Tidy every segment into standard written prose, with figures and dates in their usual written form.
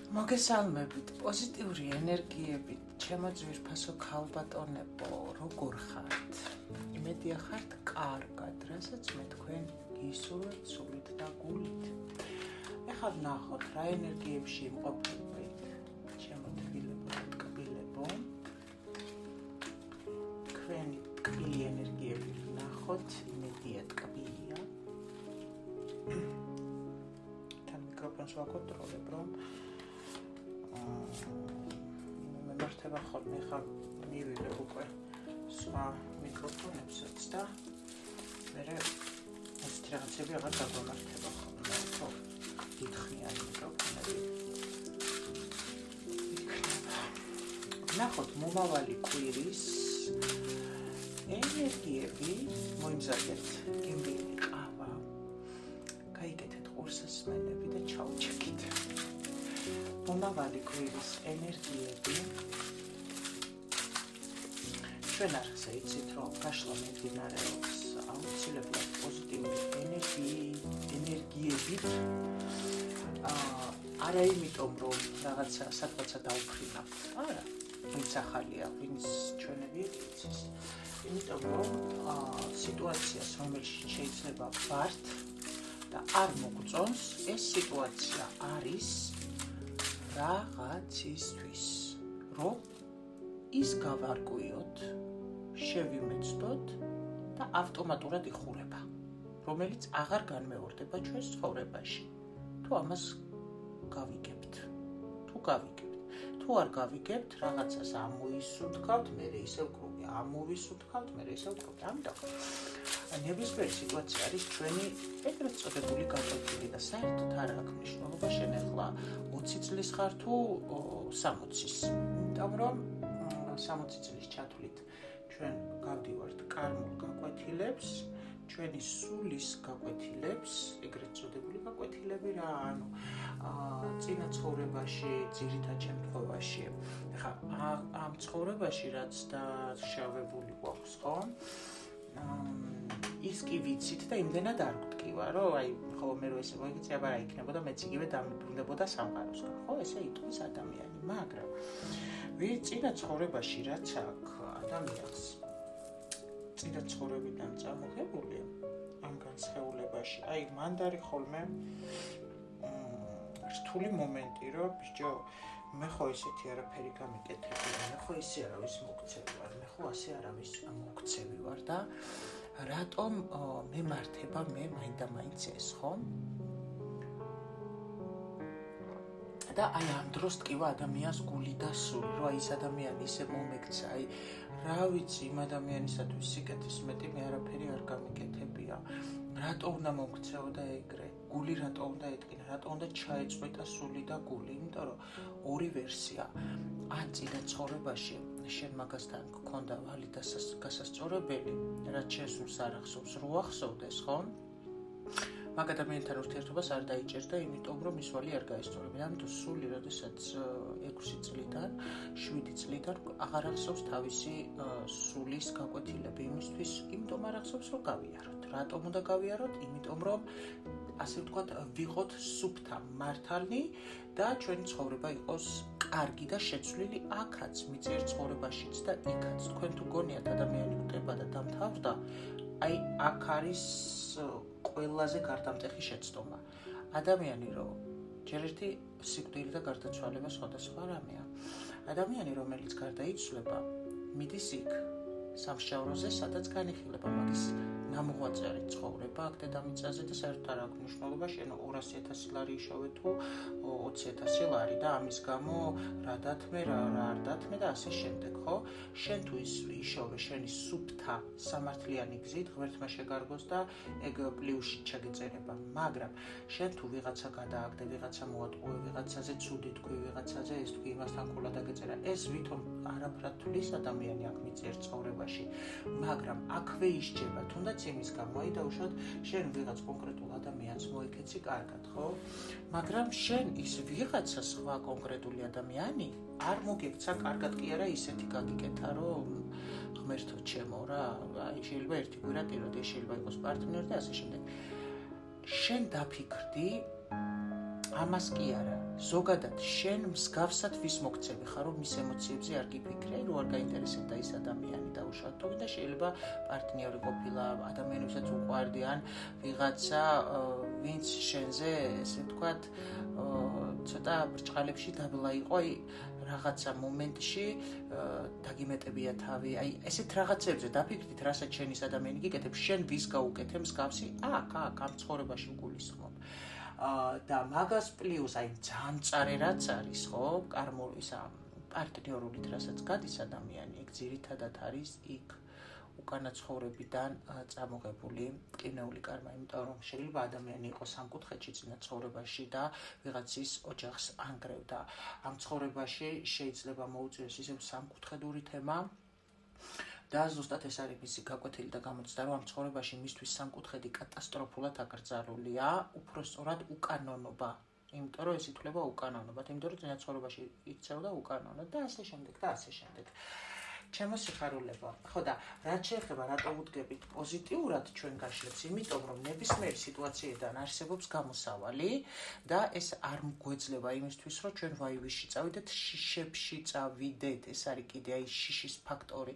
მოგესალმებით, პოზიტიური ენერგიებით, ჩემო ძვირფასო ქალბატონებო, როგორ ხართ? იმედია ხართ კარგად, რასაც მე თქვენ გისურვებთ სულით და გულით. ეხლა ვნახოთ, რა ენერგიებში იმყოფებით ჩემო თბილებო და ტკბილებო. თქვენი ტკბილი ენერგიები ვნახოთ, იმედია ტკბილია. თან მიკროფონს ვაკონტროლებ, რომ მემართება ხოლმე ხა მივიღებ უკვე სხვა მიკროფონებსაც და მერე ესეთი რაღაცები აღარ დაგვემართება ხოლმე, ხო? დიდხნიანი მიკროფონები იქნება. ნახოთ მომავალი კვირის ენერგიები, მოიმზადეთ გემრიელი ყავა, გაიგეთეთ ყურსასმენები და ჩაუჩეკით. მომავალი კვირის ენერგიები ჩვენ არხზე იცით, რომ გაშლა მიმდინარეობს აუცილებლად პოზიტიური ენერგიებით, არა იმიტომ, რომ რაღაცა სადღაცა დაუფრინავთ, არა, ვინც ახალია, ვინც ჩვენები იცის, იმიტომ, რომ სიტუაციას, რომელშიც შეიძლება ვართ და არ მოგწონს, ეს სიტუაცია არის რაღაცისთვის, რომ ის გავარკვიოთ, შევიმეცდოთ და ავტომატურად იხურება, რომელიც აღარ განმეორდება ჩვენს ცხოვრებაში. თუ ამას გავიგებთ, თუ არ გავიგებთ, რაღაცას ამოისუნთქავთ, მერე ისევ კრუპი, ამოვისუნთქავთ, მერე ისევ კრუპი. ამიტომ ნებისმიერი სიტუაცია არის ჩვენი ეგრეთ წოდებული გაკვეთილი და საერთოდ არ აქვს მნიშვნელობა შენ ახლა 20 წლის ხარ თუ 60-ის. იმიტომ რომ 60 წლის ჩათვლით ჩვენ გავდივართ კარმულ გაკვეთილებს, ჩვენი სულის გაკვეთილებს, ეგრეთ წოდებული გაკვეთილები რა, ანუ წინა ცხოვრებაში, ძირითად შემთხვევაში. ახლა ამ ცხოვრებაში რაც დაშავებული გვაქვს, ხო? ის კი ვიცით და იმდენად არ გვტკივა, რომ აი ხო მე რო ესე მოიგიცე, აბა რა იქნებოდა, მეც იგივე დამიბრუნდებოდა სამყაროსგან, ხო? ესე იტყვის ადამიანი, მაგრამ წინა ცხოვრებაში რაც აქვს ადამიანს, წინა ცხოვრებიდან წამოღებული ამ განსხეულებაში, აი მანდ არის ხოლმე რთული მომენტი, რომ ბიჭო, მე ხო ისეთი არაფერი გამიკეთები, მე ხო ისე არავის მოგცევი ვარ, მე ხო ასე არავის მოგცევი ვარ და რატომ მემართება მე მაინდა-მაინც ეს, ხო? და აი ამ დროს ტკივა ადამიანს გული და სული, რომ აი ეს ადამიანი ისე მომექცა, აი რა ვიცი, იმ ადამიანისათვის სიკეთის მეტი მე არაფერი არ გამიკეთებია. რატო უნდა მომქცეოდა ეგრე? გული რატო უნდა ეტკინა? რატო უნდა ჩაეწყვეტა სული და გული? იმიტომ რომ ორი ვერსია. ან წინა ცხოვრებაში შენ მაგასთან გქონდა ვალი და გასასწორებელი, რაც შენ სულს არ ახსოვს, რო ახსოვდეს, ხო? მაგ ადამიანთან ურთიერთობას არ დაიჭერდა, იმიტომ რომ ის ვალი არ გაესწორებია. ამიტომ სული, როდესაც 6 წლიდან, 7 წლიდან აღარ ახსოვს თავისი სულის გაკვეთილები იმისთვის, იმიტომ არ ახსოვს, რომ გავიაროთ. რატომ უნდა გავიაროთ? იმიტომ რომ ასე ვთქვათ, ვიყოთ სუფთა მართალნი და ჩვენი ცხოვრება იყოს კარგი და შეცვლილი აქაც, მიწიერ ცხოვრებაშიც და იქაც. თქვენ თუ გონიათ ადამიანი გვტება და დამთავრდა, აი აქ არის ყველაზე გარდამტეხი შეცდომა. ადამიანი რომ ჯერ ერთი სიკვდილი და გარდაცვალება სხვადასხვა რამეა. ადამიანი რომელიც გარდაიცვლება, მიდის იქ სამსჯავროზე, სადაც განიხილება მაგის ნამოღვაწეარი ცხოვრება აქ დედამიწაზე და საერთოდ არ აქვს მნიშვნელობა შენ 200,000 ლარი იშოვე თუ 20,000 ლარი და ამის გამო რა დათმე, რა არ დათმე და ასე შემდეგ, ხო? შენ თუ იშოვე შენი სუფთა სამართლიანი გზით, ღმერთმა შეგარგოს და ეგ პლუსში ჩაგეწერება, მაგრამ შენ თუ ვიღაცა გადააგდე, ვიღაცა მოატყუე, ვიღაცაზე ცუდი თქვი, ვიღაცაზე ეს თქვი, იმასთან ქულა დაგეწერა, ეს ვითომ არაფრად თulis ადამიანი აქ მიწიერ ცხოვრებაში, მაგრამ აქვე ისჯება, თუნდაც იმის გამო, აი დაუშვათ, შენ ვიღაც კონკრეტულ ადამიანს მოიქეცი კარგად, ხო? მაგრამ შენ ის ვიღაცა სხვა კონკრეტული ადამიანი არ მოგექცა კარგად კი არა ისეთი გაგიკეთა, რომ ღმერთო ჩემო რა, აი შეიძლება ერთი კვირა ტიროდი, შეიძლება იყოს პარტნიორი და ასე შემდეგ. შენ დაფიქრდი ამას კი არა. ზოგადად შენ მსგავსად ვის მოქცევი ხარ, რომ მის ემოციებზე არ გიფიქრე, რომ არ გაინტერესებდა ის ადამიანი და უშუალოდ თქო და შეიძლება პარტნიორი ყოფილა, ადამიანი ვისაც უყვარდი ან ვიღაცა ვინც შენზე ესე ვთქვათ ცოტა ბრჭყალებში დაბლა იყო, აი რაღაცა მომენტში დაგიმეტებია თავი, აი ესეთ რაღაცებზე დაფიქრდით, რასაც შენ ის ადამიანი გიკეთებს, შენ ვის გაუკეთე მსგავსი, აქ ამ ცხოვრებაში გულისხმობ. და მაგას პლუს აი ძალიან მწარე რაც არის, ხო? კარმული ისა პარტნიორული რასაც გადის ადამიანი, ეგ ძირითადად არის იქ უკანა ცხოვრებიდან წამოღებული მტკივნეული კარმა, იმიტომ რომ შეიძლება ადამიანი იყოს სამკუთხედში წინა ცხოვრებაში და ვიღაცის ოჯახს ანგრევდა. ამ ცხოვრებაში შეიძლება მოუწიოს ისევ სამკუთხედური თემა და ზუსტად ეს არის მისი გაკვეთილი და გამოცდა, რომ ამ ცხოვრებაში მისთვის სამკუთხედი კატასტროფულად აკრძალულია, უფრო სწორად უკანონობა. იმიტომ რომ ეს ითვლება უკანონობად, იმიტომ რომ წინა ცხოვრებაში იქცეოდა უკანონოდ და ასე შემდეგ და ასე შემდეგ. ჩემო სიხარულებო, ხო და რაც შეეხება რატო ვუდგებით პოზიტიურად ჩვენ გაშლებს, იმიტომ რომ ნებისმიერი სიტუაციიდან არსებობს გამოსავალი და ეს არ მგვეძლება იმისთვის, რომ ჩვენ ვაივისში წავიდეთ, შიშებში წავიდეთ, ეს არის კიდე აი შიშის ფაქტორი.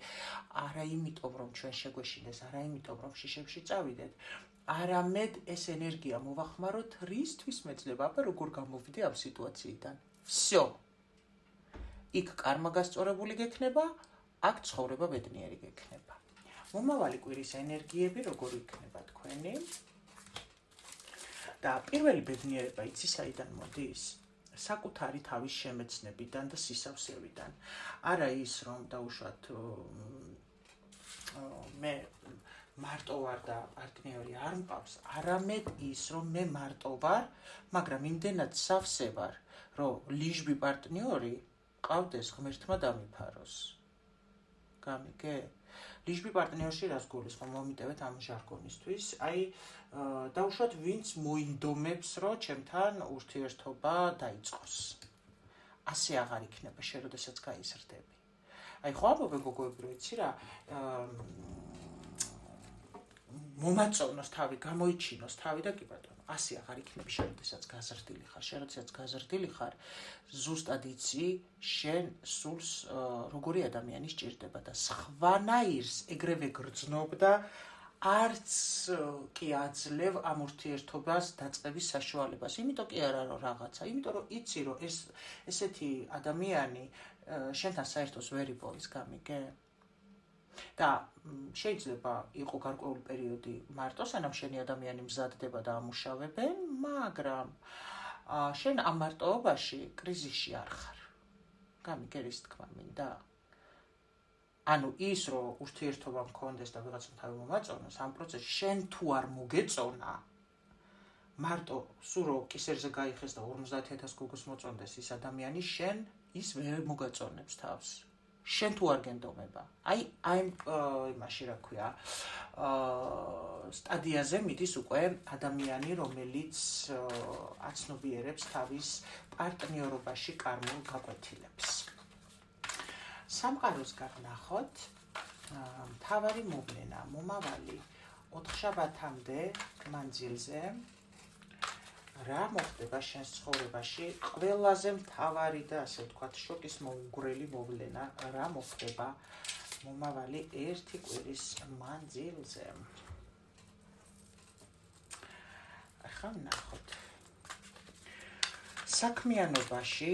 არა იმიტომ რომ ჩვენ შეგვეშინდეს, არა იმიტომ რომ შიშებში წავიდეთ, არამედ ეს ენერგია მოვახმაროთ რისთვის მეძლება, აბა როგორ გამოვიდე ამ სიტუაციიდან. всё. იქ კარმა გასწორებული გექნება, აქ ცხოვრება ბედნიერი გექნება. მომავალი კვირის ენერგიები როგორი იქნება თქვენი? და პირველი ბედნიერება იცი საიდან მოდის? საკუთარი თავის შემეცნებიდან და სისავსებიდან. არა ის რომ დაუშვათ მე მარტო ვარ და პარტნიორი არ მყავს, არამედ ის რომ მე მარტო ვარ, მაგრამ იმდენად სავსე ვარ, რომ ლიჟბი პარტნიორი ყავდეს ღმერთმა დამიფაროს. გამიგე? ლიჟბი პარტნიორში რას გულისხმობ, მომიტევეთ ამ ჟარგონისთვის, აი დაუშვათ ვინც მოინდომებს, რომ ჩემთან ურთიერთობა დაიწყოს. ასე აღარ იქნება შენ როდესაც გაიზრდები. აი ხო ამბობენ გოგოები, რომ იცი რა, მომაწონოს თავი, გამოიჩინოს თავი და კი ბატონო, ასე აღარ იქნება შენ როდესაც გაზრდილი ხარ. შენ როდესაც გაზრდილი ხარ, ზუსტად იცი შენ სულს როგორი ადამიანი სჭირდება და სხვანაირს ეგრევე გრძნობ და არც კი აძლევ ამ ურთიერთობას დაწყების საშუალებას. იმიტომ კი არა რომ რაღაცა, იმიტომ რომ იცი რომ ესეთი ადამიანი შენთან საერთოს ვერ იპოვის, გამიგე? და შეიძლება იყო გარკვეული პერიოდი მარტო, სანამ შენი ადამიანი მზადდება და ამუშავებენ, მაგრამ შენ ამ მარტოობაში კრიზისში არ ხარ. გამიგე რის თქმა მინდა? ანუ ის რომ ურთიერთობა მქონდეს და ვიღაცამ თავი მომაწონოს, ამ პროცესში შენ თუ არ მოგეწონა, მარტო სულ რო კისერზე გაიხეს და 50,000 გოგოს მოწონდეს ის ადამიანი, შენ ის ვერ მოგაწონებს თავს. შენ თუ არ გენდომება. აი იმაში რა ქვია, სტადიაზე მიდის უკვე ადამიანი, რომელიც აცნობიერებს თავის პარტნიორობაში კარმულ გაკვეთილებს. სამყაროს გავნახოთ, მთავარი მოვლენა, მომავალი 4 შაბათამდე მანძილზე რა მოხდება შენს ცხოვრებაში, ყველაზე მთავარი და ასე ვთქვათ, შოკის მოუგვრელი მოვლენა, რა მოხდება მომავალი 1 კვირის მანძილზე. ახლა ვნახოთ. საქმიანობაში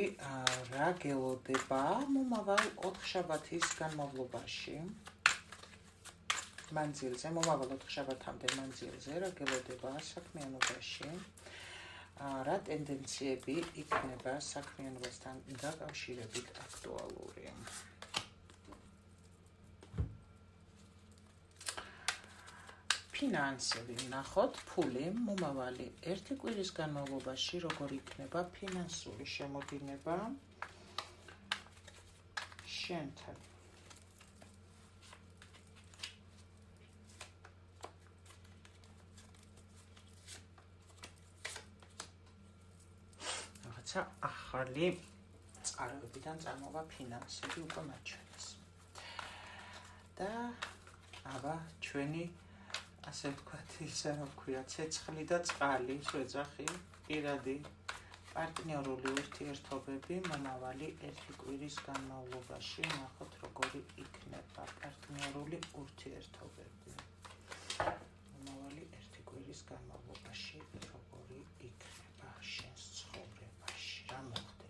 რა გელოდება მომავალ 4 შაბათის განმავლობაში? მანძილზე, მომავალ 4 შაბათამდე მანძილზე რა გელოდება საქმიანობაში? რა ტენდენციები იქნება საქმიანობასთან დაკავშირებით აქტუალური? ფინანსები ვნახოთ, ფული, მომავალი 1 კვირის განმავლობაში როგორ იქნება ფინანსური შემოდინება შენთან? ახალი წყაროებიდან წარმოვა ფინანსები უკვე მაჩვენეს. და აბა ჩვენი ასე ვთქვათ, ისე რა ვქვია, ცეცხლი და წყალი, შეძახი, პირადი პარტნიორული ურთიერთობები მომავალი 1 კვირის განმავლობაში ნახოთ როგორი იქნება პარტნიორული ურთიერთობები მომავალი 1 კვირის განმავლობაში როგორი იქნება შენს ცხოვრებაში რა მოხდება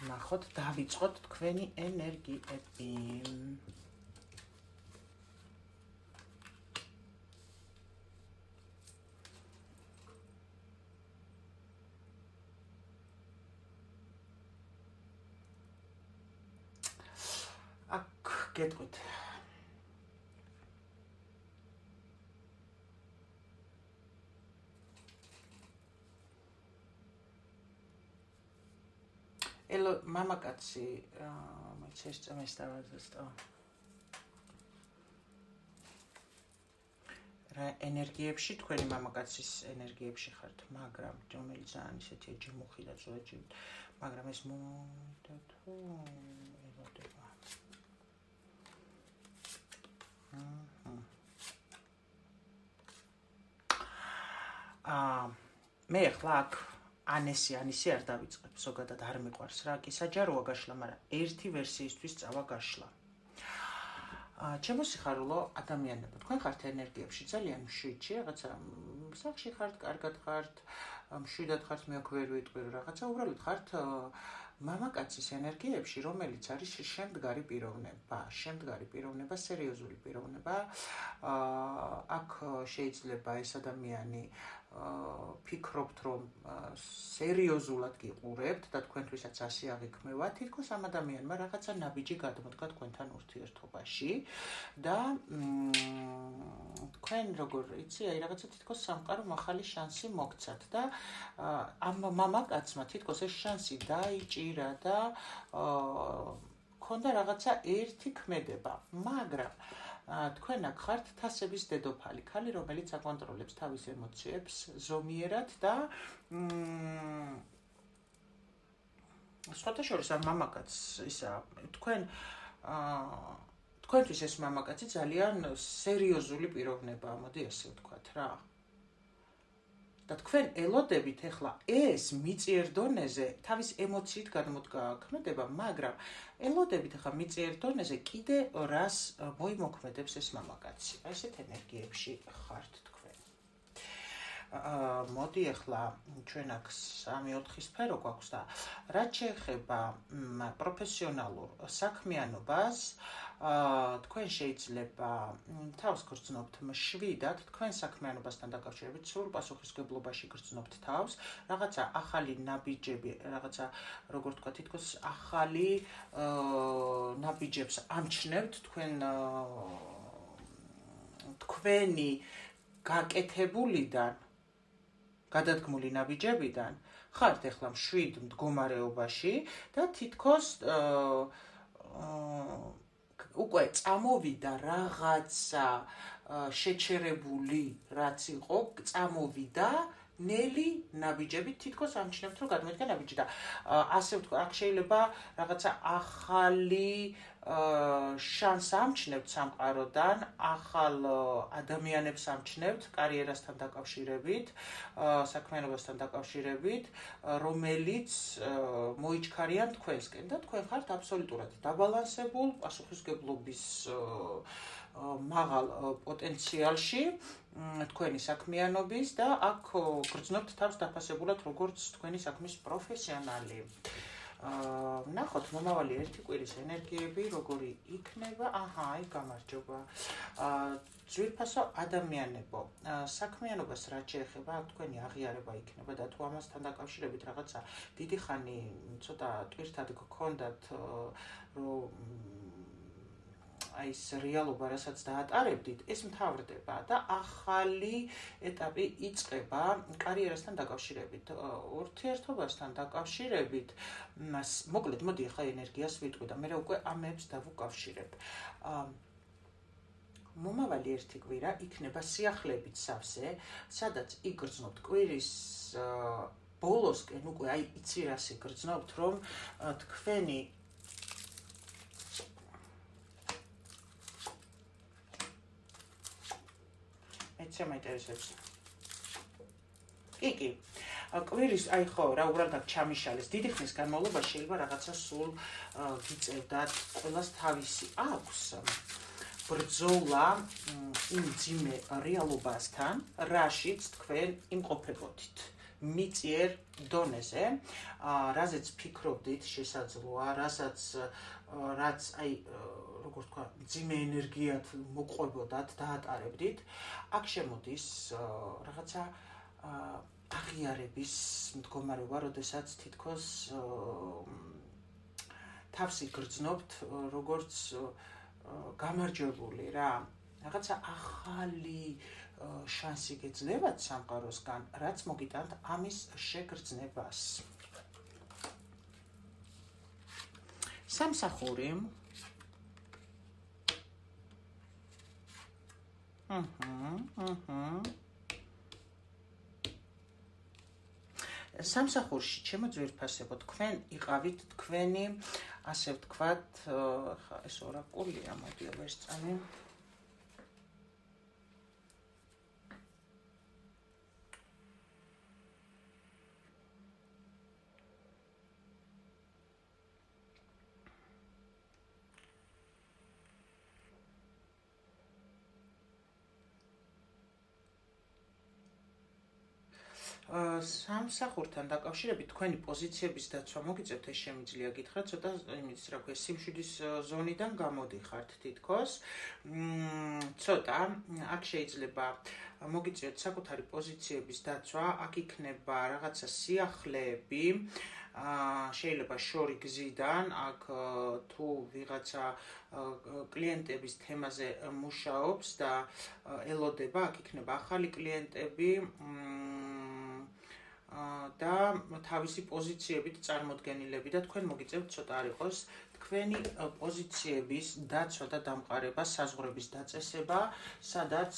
ნახოთ დავიწყოთ თქვენი ენერგიები აქ გეტყვით ელო მამაკაცი შეესწამეს დავაზუსტო რა ენერგიებში თქვენი მამაკაცის ენერგიებში ხართ მაგრამ რომელიც ძალიან ისეთი ჯიმუხი და წვეჯი მაგრამ ეს მომენტო თუ ელოდება მე ხლა აქ ანისი არ დავიწყებ, ზოგადად არ მიყვარს რა, კი საჯაროა გაშლა, მაგრამ ერთი ვერსიისთვის წავა გაშლა. ჩემო სიხარულო ადამიანებო, თქვენ ხართ ენერგიებში ძალიან მშვიდში, რაღაცა სახში ხართ, კარგად ხართ, მშვიდად ხართ, მე აქ ვერ ვიტყვი რაღაცა, უბრალოდ ხართ მამაკაცის ენერგიებში, რომელიც არის შემდგარი პიროვნება, სერიოზული პიროვნება. აქ შეიძლება ეს ადამიანი ფიქრობთ, რომ სერიოზულად გიყურებთ და თქვენთვისაც ასე აღიქმევა, თითქოს ამ ადამიანმა რაღაცა ნაბიჯი გადმოდგა თქვენთან ურთიერთობაში და თქვენ როგორ იცი, აი რაღაცა თითქოს სამყარო ახალი შანსი მოგცათ და ამ მამაკაცმა თითქოს ეს შანსი დაიჭირა და ქონდა რაღაცა ერთი ქმედება, მაგრამ თქვენ აქ ხართ თასების დედოფალი, ქალი, რომელიც აკონტროლებს თავის ემოციებს ზომიერად და სხვათაშორის ამ მამაკაცს ისა თქვენთვის ეს მამაკაცი ძალიან სერიოზული პიროვნებაა, მოდი ასე ვთქვათ რა. და თქვენ ელოდებით ახლა ეს მიწიერ დონეზე თავის ემოციით გადმოდგა ქმედება, მაგრამ ელოდებით ახლა მიწიერ დონეზე კიდე რას მოიმოქმედებს ეს მამაკაცი. აი ესეთ ენერგიებში ხართ თქვენ. მოდი ახლა ჩვენ აქ 3-4 სფერო გვაქვს და რაც შეეხება პროფესიონალურ საქმიანობას, თქვენ შეიძლება თავს გრძნობთ მშვიდად, თქვენ საქმიანობასთან დაკავშირებით სრულ პასუხისმგებლობაში გრძნობთ თავს, რაღაცა ახალი ნაბიჯები, რაღაცა როგორ თქვა, თითქოს ახალი ნაბიჯებს ამჩნევთ თქვენი გაკეთებულიდან, გადადგმული ნაბიჯებიდან, ხართ ახლა მშვიდ მდგომარეობაში და თითქოს უკვე წამოვიდა რაღაცა შეჩერებული რაც იყო, წამოვიდა ნელი ნაბიჯები, თითქოს ამჩნევთ რომ გადმოიდგა ნაბიჯი და ასე ვთქვა, აქ შეიძლება რაღაცა ახალი შანს ამჩნევთ სამყაროდან, ახალ ადამიანებს ამჩნევთ კარიერასთან დაკავშირებით, საქმიანობასთან დაკავშირებით, რომელიც მოიჩქარიან თქვენსკენ და თქვენ ხართ აბსოლუტურად დაბალანსებულ პასუხისმგებლობის მაღალ პოტენციალში თქვენი საქმიანობის და აქ გრძნობთ თავს დაფასებულად როგორც თქვენი საქმის პროფესიონალი. ნახოთ მომავალი 1 კვირის ენერგიები როგორი იქნება. აი გამარჯობა. ძვირფასო ადამიანებო, საქმიანობას რაც შეეხება, თქვენი აღიარება იქნება და თუ ამასთან დაკავშირებით რაღაცა დიდი ხანი ცოტა ტვირთად გქონდათ, რომ აი ეს რეალობა, რასაც დაატარებდით, ეს მთავრდება და ახალი ეტაპი იწყება კარიერასთან დაკავშირებით, ურთიერთობასთან დაკავშირებით. მოკლედ, მოდი ახლა ენერგიას ვიტყვი და მე უკვე ამებს დავუკავშირებ. მომავალი 1 კვირა იქნება სიახლეებით სავსე, სადაც იგრძნობთ კვირის ბოლოსკენ უკვე აი იცი რას იგრძნობთ, რომ თქვენი ეცე მაინტერესებს. კი. კვირის, აი ხო, რა უბრალოდ აქ ჩამიშალეს. დიდი ხნის განმავლობაში შეიძლება რაღაცა სულ გიწევდათ, ყველას თავისი აქვს ბრძოლა იმ ძიმე რეალობასთან, რაშიც თქვენ იმყოფებოდით. მიწიერ დონეზე, რაზეც ფიქრობდით შესაძლოა, რაც აი როგორ თქვა, ძიმე ენერგიათ მოყვებოდათ, დაატარებდით, აქ შემოდის რაღაცა აღიარების მდგომარეობა, როდესაც თითქოს თავს იგრძნობთ, როგორც გამარჯვებული რა. რაღაცა ახალი შანსი გეძლევათ სამყაროსგან, რაც მოგიტანთ ამის შეგრძნებას. სამსახური. სამსახურში ჩემო ძვირფასებო, თქვენ იყავით თქვენი, ასე ვთქვათ, ხა ეს ორაკულია, მოდი ვერწამი. სამსახურთან დაკავშირებით თქვენი პოზიციების დაცვა მოგიწევთ, ეს შემიძლია გითხრათ, ცოტა იმის, რა ქვია, სიმშვიდის ზონიდან გამოდიხართ თითქოს. ცოტა აქ შეიძლება მოგიწევთ საკუთარი პოზიციების დაცვა, აქ იქნება რაღაცა სიახლეები, შეიძლება შორი გზიდან, აქ თუ ვიღაცა კლიენტების თემაზე მუშაობს და ელოდება, აქ იქნება ახალი კლიენტები და თავისი პოზიციებით წარმოდგენილები და თქვენ მოგიწევთ ცოტა არ იყოს თქვენი პოზიციების დაცვა და დამყარება, საზღვრების დაწესება, სადაც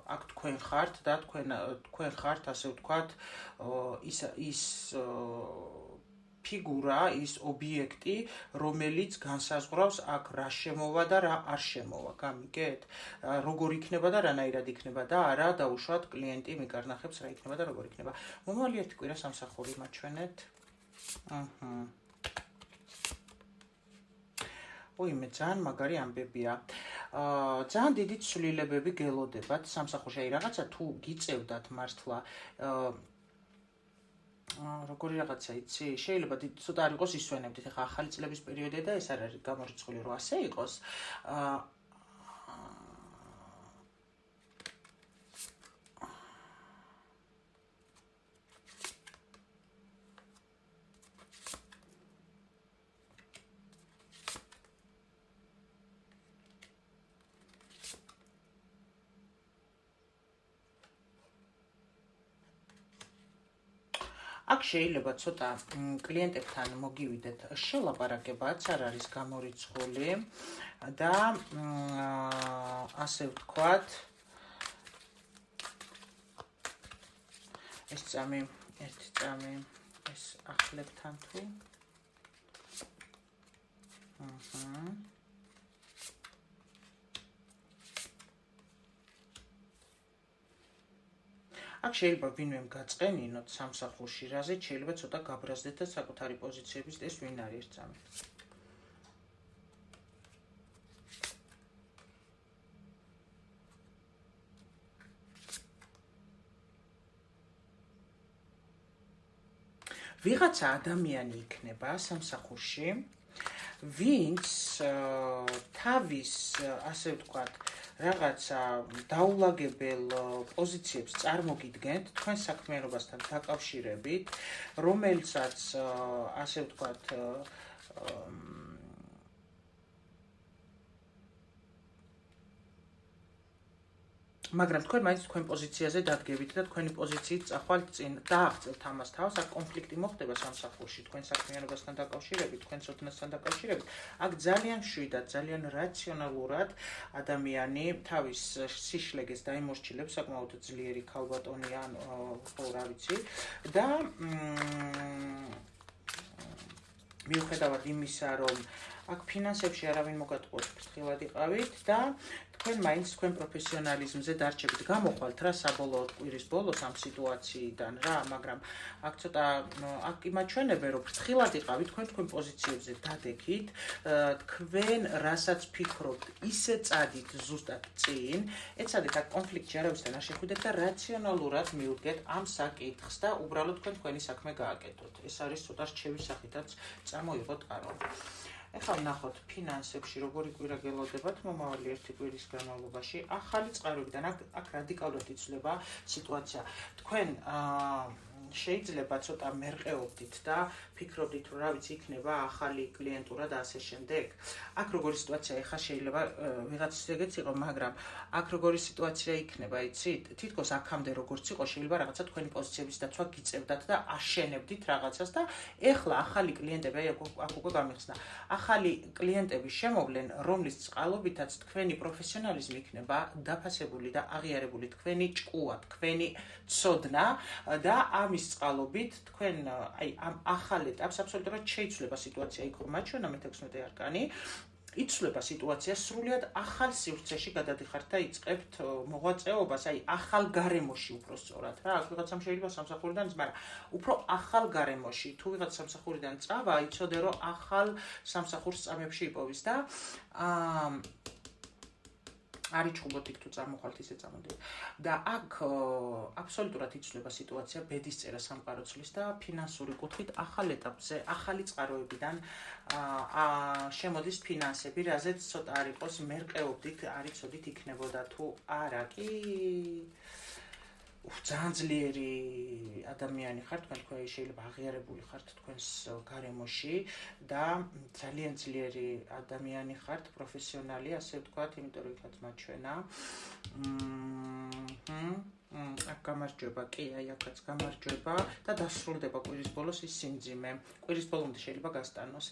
აქ თქვენ ხართ და თქვენ ხართ, ასე ვთქვათ, ის ფიგურა, ის ობიექტი, რომელიც განსაზღვრავს აქ რა შემოვა და რა არ შემოვა, გამიგეთ? როგორ იქნება და რანაირად იქნება და არა დაუშვათ კლიენტი მიკარნახებს რა იქნება და როგორ იქნება. მომავალი ერთი კვირა სამსახური მაჩვენეთ. მე ძალიან მაგარი ამბებია. ძალიან დიდი ცვლილებები გელოდებათ სამსახურში. აი რაღაცა თუ გიწევდათ მართლა როგორი რაღაცა იცი, შეიძლება ცოტა არ იყოს ისვენებდით, ეხლა ახალი წლების პერიოდია და ეს არ არის გამორიცხული, რომ ასე იყოს. აქ შეიძლება ცოტა კლიენტებთან მოგივიდეთ შელაპარაკებაც, არ არის გამორიცხული და ასე ვთქვათ, ეს წამი, ერთი წამი, ეს ახლებთან თუ აქ შეიძლება ვინმემ გაწყენინოთ სამსახურში, რაზეც შეიძლება ცოტა გაბრაზდეთ და საკუთარი პოზიციების ეს ვინ არის წამი. ვიღაცა ადამიანი იქნება სამსახურში, ვინც თავის, ასე ვთქვათ, რაღაცა დაულაგებელ პოზიციებს წარმოგიდგენთ თქვენ საქმიანობასთან დაკავშირებით, რომელსაც, ასე ვთქვათ, მაგრამ თქვენ მაინც თქვენ პოზიციაზე დადგებით და თქვენი პოზიციით წახვალთ წინ დააღწევთ ამას თავს, აქ კონფლიქტი მოხდება სამსახურში, თქვენ საქმიანობასთან დაკავშირებით, თქვენ ცოდნასთან დაკავშირებით, აქ ძალიან მშვიდად, ძალიან რაციონალურად ადამიანი თავის სიშლეგეს დაიმორჩილებს, საკმაოდ ძლიერი ქალბატონი ან ხო რა ვიცი და მიუხედავად იმისა, რომ აქ ფინანსებში არავინ მოგატყუებს, ფრთხილად იყავით და თქვენ მაინც თქვენ პროფესიონალიზმზე დარჩებით. გამოხვალთ რა საბოლოოდ კვირის ბოლოს ამ სიტუაციიდან რა, მაგრამ აქ ცოტა აქ იმაჩვენებენ, რომ ფრთხილად იყავით თქვენ პოზიციებზე დადექით, თქვენ რასაც ფიქრობთ, ისე წადით ზუსტად წინ, ეცადეთ აქ კონფლიქტში არავისთან არ შეხვიდეთ და რაციონალურად მიუდგეთ ამ საკითხს და უბრალოდ თქვენი საქმე გააკეთოთ. ეს არის ცოტა რჩევის სახითაც წამოიღოთ არო. ეხლა ვნახოთ ფინანსებში როგორი კვირა გელოდებათ მომავალი ერთი კვირის განმავლობაში. ახალი წყაროებიდან აქ რადიკალურად იცვლება სიტუაცია. თქვენ შეიძლება ცოტა მერყეობდით და ფიქრობდით, რომ რა ვიცი, იქნება ახალი კლიენტურა და ასე შემდეგ. აქ როგორი სიტუაცია ეხლა შეიძლება ვიღაცის ეგეც იყო, მაგრამ აქ როგორი სიტუაცია იქნება, იცით? თითქოს აქამდე როგორც იყო, შეიძლება რაღაცა თქვენი პოზიციების დაცვა გიწევდათ და აშენებდით რაღაცას და ეხლა ახალი კლიენტები, აი აქ უკვე გამიხსნა. ახალი კლიენტები შემოვლენ, რომლის წყალობითაც თქვენი პროფესიონალიზმი იქნება დაფასებული და აღიარებული, თქვენი ჭკუა, თქვენი ცოდნა და ამის წყალობით თქვენ აი ამ ახალ ეტაპს აბსოლუტურად შეიცვლება სიტუაცია იქ რომ მაჩვენა მე-16 არკანი იცვლება სიტუაცია სრულიად ახალ სივრცეში გადადიხართ და იწყებთ მოღვაწეობას აი ახალ გარემოში უფრო სწორად რა აქ ვიღაცამ შეიძლება სამსახურიდან მაგრამ უფრო ახალ გარემოში თუ ვიღაც სამსახურიდან წავა იცოდე რომ ახალ სამსახურს წამებში იპოვის და არის ჭუბოთ იქ თუ წარმოხვალთ ისე წამოდით და აქ აბსოლუტურად იცვლება სიტუაცია ბედისწერა სამყაროცლის და ფინანსური კუთხით ახალ ეტაპზე ახალი წყაროებიდან შემოდის ფინანსები რაზეც ცოტა არ იყოს მერყეობდით არ იცოდით იქნებოდა თუ არა კი ძალიან ძლიერი ადამიანი ხართ, თქვენ შეიძლება აღიარებული ხართ თქვენს გარემოში და ძალიან ძლიერი ადამიანი ხართ, პროფესიონალი, ასე ვთქვათ, იმიტომ რომ იქაც მაჩვენა. აქ გამარჯვება, კი, აი აქაც გამარჯვება და დასრულდება კვირის ბოლოს ის სიმძიმე. კვირის ბოლომდე შეიძლება გასტანოს.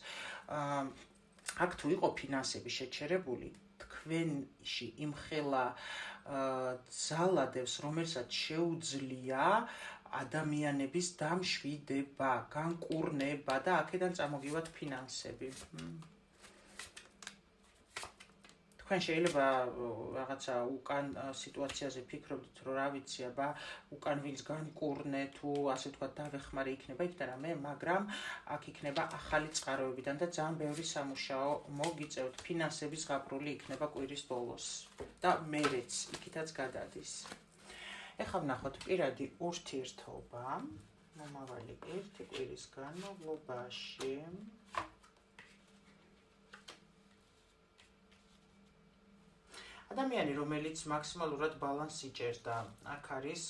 აქ თუ იყო ფინანსები შეჩერებული, თქვენში იმხელა ძალადებს, რომელსაც შეუძლია ადამიანების დამშვიდება, განკურნება და აქედან წამოგივათ ფინანსები. თქვენ შეიძლება რაღაცა უკან სიტუაციაზე ფიქრობთ, რომ რა ვიცი, აბა უკან ვინც განკურნე თუ ასე ვთქვათ დავეხმარე იქნება იქ და რამე, მაგრამ აქ იქნება ახალი წყაროებიდან და ძალიან ბევრი სამუშაო მოგიწევთ, ფინანსების გაფრული იქნება კვირის ბოლოს და მერეც იქითაც გადადის. ეხლა ვნახოთ პირადი ურთიერთობა მომავალი ერთი კვირის განმავლობაში. ადამიანი, რომელიც მაქსიმალურად ბალანსს იჭერდა, აქ არის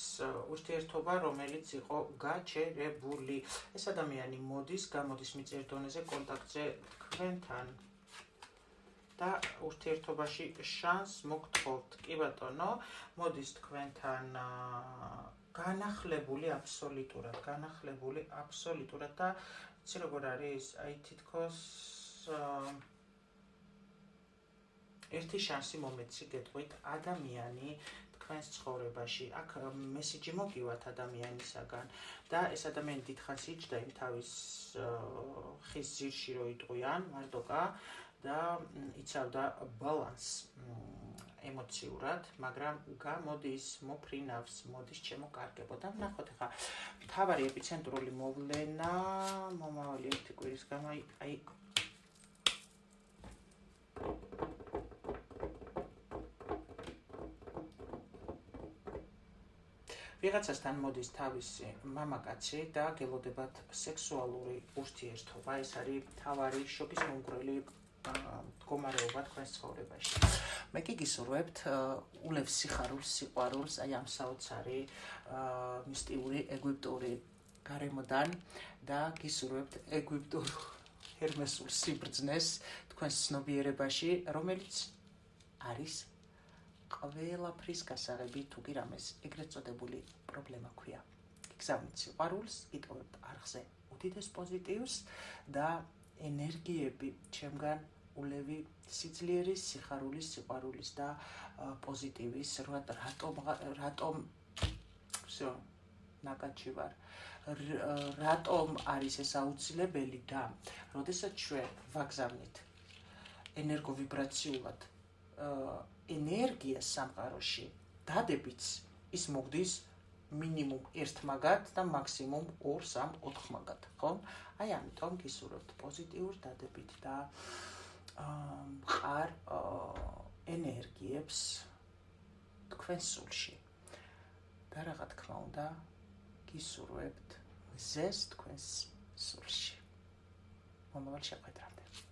ურთიერთობა, რომელიც იყო გაჩერებული. ეს ადამიანი მოდის, გამოდის მიწიერ დონეზე კონტაქტზე თქვენთან და ურთიერთობაში შანსს მოგთხოვთ. კი ბატონო, მოდის თქვენთან განახლებული აბსოლუტურად და იცი როგორ არის, აი თითქოს ერთი შანსი მომეცი გეტყვით ადამიანი თქვენს ცხოვრებაში. აქ მესიჯი მოგივათ ადამიანისაგან და ეს ადამიანი დიდხანს იჯდა იმ თავის ხის ძირში რო იტყვიან მარტოკა და იცავდა ბალანსს ემოციურად, მაგრამ გამოდის მოფრინავს, მოდის ჩემო კარგებო და ვნახოთ ახლა მთავარი ეპიცენტრული მოვლენა მომავალი ერთი კვირის აი ვიღაცასთან მოდის თავისი მამაკაცი და გელოდებათ სექსუალური ურთიერთობა. ეს არის მთავარი შოკის მომგვრელი მდგომარეობა თქვენს ცხოვრებაში. მე კი გისურვებთ ულევს სიხარულს, სიყვარულს, აი ამ საოცარი მისტიური ეგვიპტური გარემოდან და გისურვებთ ეგვიპტურ ჰერმესულ სიბრძნეს თქვენს ცნობიერებაში, რომელიც არის ყველაფრის გასაღები თუ კი რამეს ეგრეთ წოდებული პრობლემა ქვია. გიგზავნით სიყვარულს, იტოვებთ არხზე უდიდეს პოზიტივს და ენერგიები ჩემგან ულევი სიძლიერის, სიხარულის, სიყვარულის და პოზიტივის, რატომ всё, ნაკადში ვარ. რატომ არის ეს აუცილებელი და როდესაც ჩვენ ვაგზავნით ენერგოვიბრაციულად ენერგია სამყაროში დადებიც ის მოგდის მინიმუმ 1 მაგად და მაქსიმუმ 2-3-4 მაგად, ხო? აი ამიტომ გისურვებთ პოზიტიურ დადებით და მყარ ენერგიებს თქვენ სულში. და რა თქმა უნდა, გისურვებთ მზეს თქვენს სულში. მომავალ შეხვედრამდე.